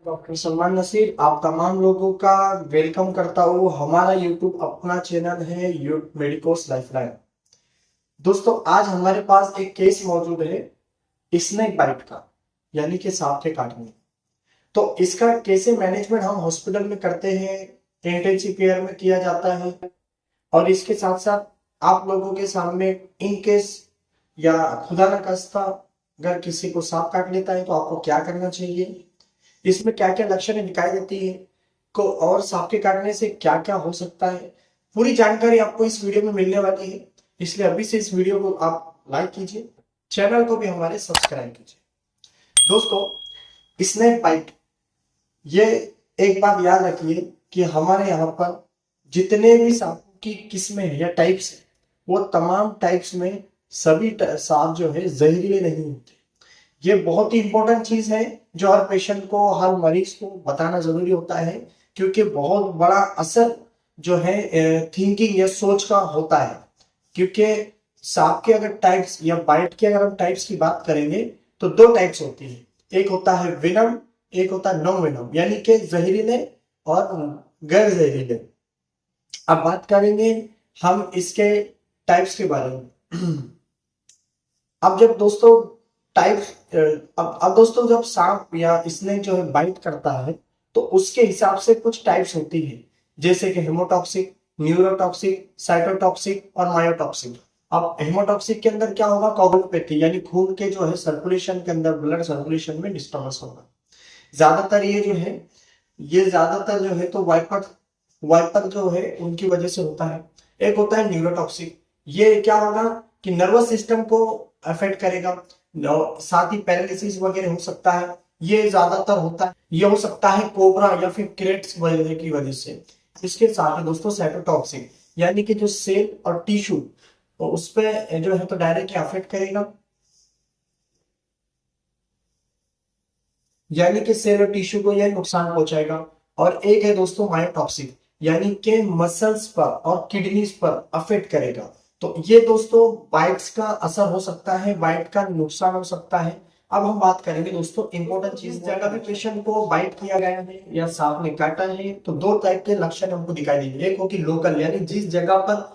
Doctor Salman Naseer आप तमाम लोगों का वेलकम करता हूँ। हमारा यूट्यूब अपना चैनल है मेडिकोस लाइफलाइन। दोस्तों आज हमारे पास एक केस मौजूद है स्नेक बाइट का, यानी कि सांप के काटने। तो इसका कैसे मैनेजमेंट हम हॉस्पिटल में करते हैं, इंटेंसिव केयर में किया जाता है, और इसके साथ साथ आप लोगों के सामने इन केस या खुदा न खास्ता अगर किसी को सांप काट लेता है तो आपको क्या करना चाहिए, इसमें क्या क्या लक्षण दिखाई देती है को, और सांप के काटने से क्या क्या हो सकता है, पूरी जानकारी आपको इस वीडियो में मिलने वाली है। इसलिए अभी से इस वीडियो को आप लाइक कीजिए, चैनल को भी हमारे सब्सक्राइब कीजिए। दोस्तों स्नेक बाइट, ये एक बात याद रखिए कि हमारे यहाँ पर जितने भी सांप की किस्में हैं या टाइप्स हैं, वो तमाम टाइप्स में सभी सांप जो है जहरीले नहीं होते। ये बहुत ही इंपॉर्टेंट चीज है जो हर पेशेंट को, हर मरीज को बताना जरूरी होता है, क्योंकि बहुत बड़ा असर जो है थिंकिंग या सोच का होता है। क्योंकि सांप के अगर टाइप्स या बाइट के अगर हम टाइप्स की बात करेंगे तो दो टाइप्स होती है, एक होता है विनम, एक होता है नो विनम, यानी कि जहरीले और गैर जहरीले। अब बात करेंगे हम इसके टाइप्स के बारे में। अब जब दोस्तों अब दोस्तों जब सांप या स्नेक जो है बाइट करता है तो उसके हिसाब से कुछ टाइप्स होती है, जैसे कि हेमोटॉक्सिक, न्यूरोटॉक्सिक, साइटोटॉक्सिक और मायोटॉक्सिक। अब हेमोटॉक्सिक के अंदर क्या होगा, कोगुलोपैथी, यानी खून के जो है सर्कुलेशन के अंदर, ब्लड सर्कुलेशन में डिस्टर्बेंस होगा। ज्यादातर ये ज्यादातर जो है तो वाइपर वाइपर जो है उनकी वजह से होता है। एक होता है न्यूरोटॉक्सिक, ये क्या होगा कि नर्वस सिस्टम को अफेक्ट करेगा, साथ ही पैरालिसिस वगैरह हो सकता है। ये ज्यादातर होता है, ये हो सकता है कोबरा या फिर क्रेट्स वगैरह की वजह से। इसके साथ ही दोस्तों साइटोटॉक्सिक, यानी कि जो सेल और टिश्यू उस पे जो है तो डायरेक्टली अफेक्ट करेगा, यानी कि सेल और टिश्यू को यह नुकसान पहुंचाएगा। और एक है दोस्तों मायोटॉक्सिक, यानी कि मसल्स पर और किडनीज पर अफेक्ट करेगा। तो ये दोस्तों बाइट्स का असर हो सकता है, बाइट का नुकसान हो सकता है। अब हम बात करेंगे दोस्तों इंपॉर्टेंट चीज, जगह भी पेशेंट को बाइट किया गया है या सांप ने काटा है तो दो टाइप के लक्षण हमको दिखाई देंगे। एक होगी लोकल, यानी जिस जगह पर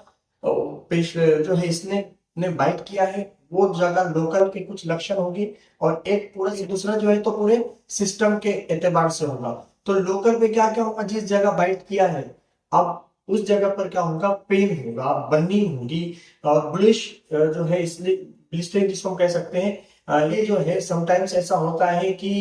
पेश जो है इसने ने बाइट किया है वो जगह लोकल के कुछ लक्षण होगी, और एक पूरा से दूसरा जो है तो पूरे सिस्टम के एतबार से होगा। तो लोकल पे क्या क्या होगा, जिस जगह बाइट किया है अब उस जगह पर क्या होगा, पेन होगा, बर्निंग होगी, और ब्लिश जो है इसलिए ब्लिस्टरिंग जिसको हम कह सकते हैं। ये जो है समटाइम्स ऐसा होता है कि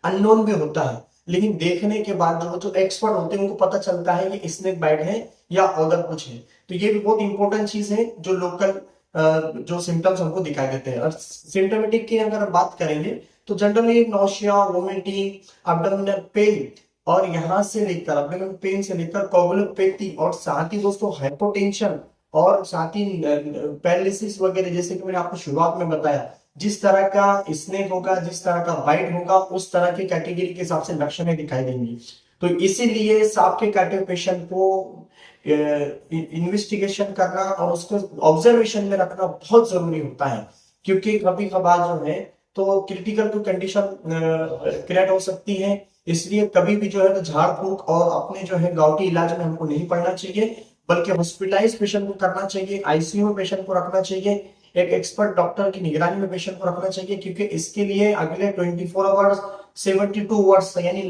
अननोन भी होता है, लेकिन देखने के बाद जो एक्सपर्ट होते हैं उनको पता चलता है ये स्नेक बाइट है या अदर कुछ है। तो ये भी बहुत इंपॉर्टेंट चीज है जो लोकल जो सिम्टम्स हमको दिखाई देते हैं। और सिम्टोमेटिक की अगर बात करेंगे तो generally nausea, vomiting, abdominal pain, और यहां से लेकर एब्डोमिनल पेन से लेकर कोगुलोपैथी, और साथ ही दोस्तों हाइपोटेंशन, और साथ ही पैरालिसिस वगैरह, जैसे कि मैंने आपको शुरुआत में बताया, जिस तरह का स्नेक होगा, जिस तरह का बाइट होगा, उस तरह की कैटेगरी के हिसाब से लक्षण दिखाई देंगी। तो इसीलिए सांप के काटे पेशेंट को इन्वेस्टिगेशन करना और उसको ऑब्जर्वेशन में रखना बहुत जरूरी होता है, क्योंकि कभी कभार जो है तो क्रिटिकल टू कंडीशन क्रिएट हो सकती है। इसलिए कभी भी जो है तो झाड़ फूक और अपने जो है गांव इलाज में हमको नहीं पड़ना चाहिए, बल्कि हॉस्पिटलाइज पेशेंट को करना चाहिए, आईसीयू में पेशेंट को रखना चाहिए, एक एक्सपर्ट डॉक्टर की निगरानी में पेशेंट को रखना चाहिए, क्योंकि इसके लिए अगले 24 आवर्स 72 आवर्स यानी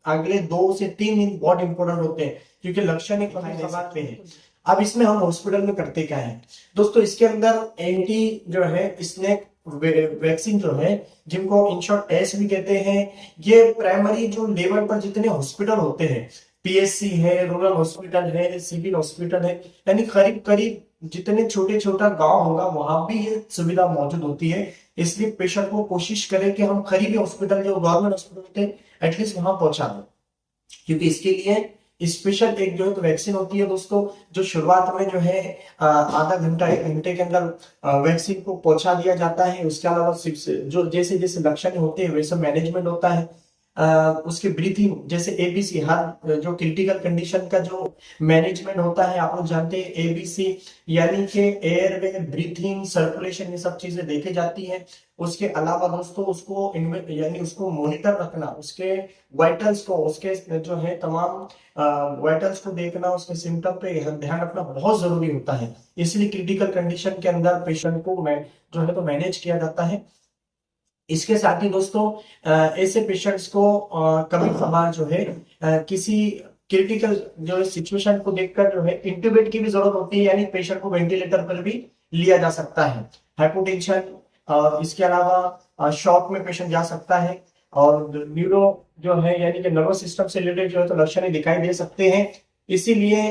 अगले 2 से 3 दिन बहुत इंपॉर्टेंट होते हैं, क्योंकि लक्षण एक सकते हैं। अब इसमें हम हॉस्पिटल में करते क्या है दोस्तों, इसके अंदर एंटी जो है स्नेक वैक्सीन जो है, जिनको इन शॉर्ट एस भी कहते हैं, ये प्राइमरी जो लेवल पर जितने हॉस्पिटल होते हैं, पीएचसी है, रूरल हॉस्पिटल है, सिविल हॉस्पिटल है, यानी करीब करीब जितने छोटे छोटा गांव होगा वहां भी ये सुविधा मौजूद होती है। इसलिए पेशेंट को कोशिश करें कि हम करीबी हॉस्पिटल जो गवर्नमेंट हॉस्पिटल होते हैं एटलीस्ट वहां पहुंचा दें, क्योंकि इसके लिए स्पेशल एक जो है तो वैक्सीन होती है दोस्तों, जो शुरुआत में जो है आधा घंटा 1 घंटे के अंदर वैक्सीन को पहुंचा दिया जाता है। उसके अलावा जो जैसे जैसे लक्षण होते हैं वैसे मैनेजमेंट होता है। उसकी ब्रीथिंग, जैसे एबीसी, हर जो क्रिटिकल कंडीशन का जो मैनेजमेंट होता है आप लोग जानते हैं, एबीसी यानी कि एयरवे, ब्रीथिंग, सर्कुलेशन, ये सब चीजें देखी जाती हैं। उसके अलावा दोस्तों उसको यानी उसको मॉनिटर रखना, उसके वाइटल्स को, उसके जो है तमाम वाइटल्स को देखना, उसके सिम्टम पे ध्यान रखना बहुत जरूरी होता है। इसलिए क्रिटिकल कंडीशन के अंदर पेशेंट को जो है तो मैनेज किया जाता है। इसके साथ ही दोस्तों ऐसे पेशेंट्स को कभी कभार जो है किसी क्रिटिकल जो है सिचुएशन को देखकर जो है इंट्यूबेट की भी जरूरत होती है, यानी पेशेंट को वेंटिलेटर पर भी लिया जा सकता है। हाइपोटेंशन और इसके अलावा शॉक में पेशेंट जा सकता है, और न्यूरो जो है यानी कि नर्वस सिस्टम से रिलेटेड जो है तो लक्षण दिखाई दे सकते हैं। इसीलिए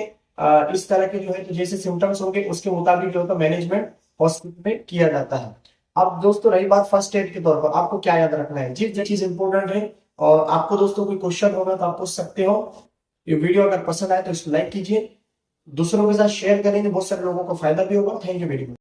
इस तरह के जो है तो जैसे सिम्टम्स होंगे उसके मुताबिक जो है तो मैनेजमेंट हॉस्पिटल में किया जाता है। अब दोस्तों रही बात फर्स्ट एड के तौर पर आपको क्या याद रखना है, जिस चीज इंपॉर्टेंट है, और आपको दोस्तों कोई क्वेश्चन होगा तो आप पूछ सकते हो। ये वीडियो अगर पसंद आए तो इसको लाइक कीजिए, दूसरों के साथ शेयर करेंगे, बहुत सारे लोगों को फायदा भी होगा। Thank you very much.